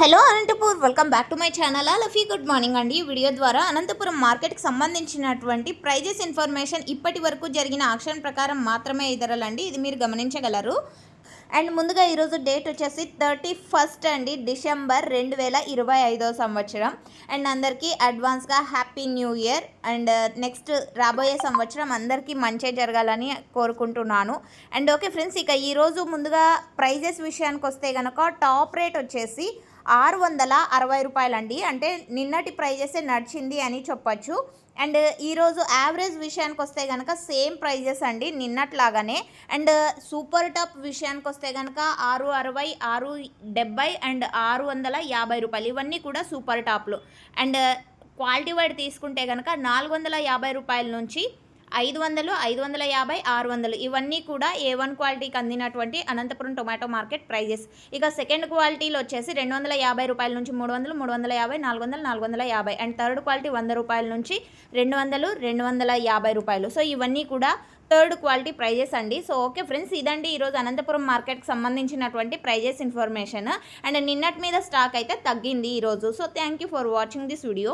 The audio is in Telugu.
Hello Anantapur, welcome back to my channel. Luffy good morning అండి. ఈ వీడియో ద్వారా అనంతపురం మార్కెట్కి సంబంధించినటువంటి ప్రైజెస్ ఇన్ఫర్మేషన్ ఇప్పటి వరకు జరిగిన ఆక్షన్ ప్రకారం మాత్రమే ఈ ధరలండి, ఇది మీరు గమనించగలరు. అండ్ ముందుగా ఈరోజు డేట్ వచ్చేసి 31 అండి, డిసెంబర్ 2025 సంవత్సరం. అండ్ అందరికీ అడ్వాన్స్గా happy new year. And next రాబోయే సంవత్సరం అందరికీ మంచి జరగాలని కోరుకుంటున్నాను. అండ్ ఓకే ఫ్రెండ్స్, ఇక ఈరోజు ముందుగా ప్రైజెస్ విషయానికి వస్తే కనుక టాప్ రేట్ వచ్చేసి 660 రూపాయలండి. అంటే నిన్నటి ప్రైజెసే నడిచింది అని చెప్పచ్చు. అండ్ ఈరోజు యావరేజ్ విషయానికి వస్తే కనుక సేమ్ ప్రైజెస్ అండి నిన్నట్లాగానే. అండ్ సూపర్ టాప్ విషయానికి వస్తే కనుక 660, 670 అండ్ 650 రూపాయలు, ఇవన్నీ కూడా సూపర్ టాప్లు. అండ్ క్వాలిటీ వైడ్ తీసుకుంటే కనుక 450 రూపాయల నుంచి 500, 550, 600 ఇవన్నీ కూడా A1 క్వాలిటీకి అందినటువంటి అనంతపురం టొమాటో మార్కెట్ ప్రైజెస్. ఇక సెకండ్ క్వాలిటీలో వచ్చేసి 250 రూపాయల నుంచి 300, 350, 400, 450. అండ్ థర్డ్ క్వాలిటీ 100 రూపాయల నుంచి 200, 250 రూపాయలు. సో ఇవన్నీ కూడా థర్డ్ క్వాలిటీ ప్రైజెస్ అండి. సో ఓకే ఫ్రెండ్స్, ఇదండి ఈరోజు అనంతపురం మార్కెట్కి సంబంధించినటువంటి ప్రైజెస్ ఇన్ఫర్మేషన్. అండ్ నిన్నటి మీద స్టాక్ అయితే తగ్గింది ఈరోజు. So thank you for watching this video.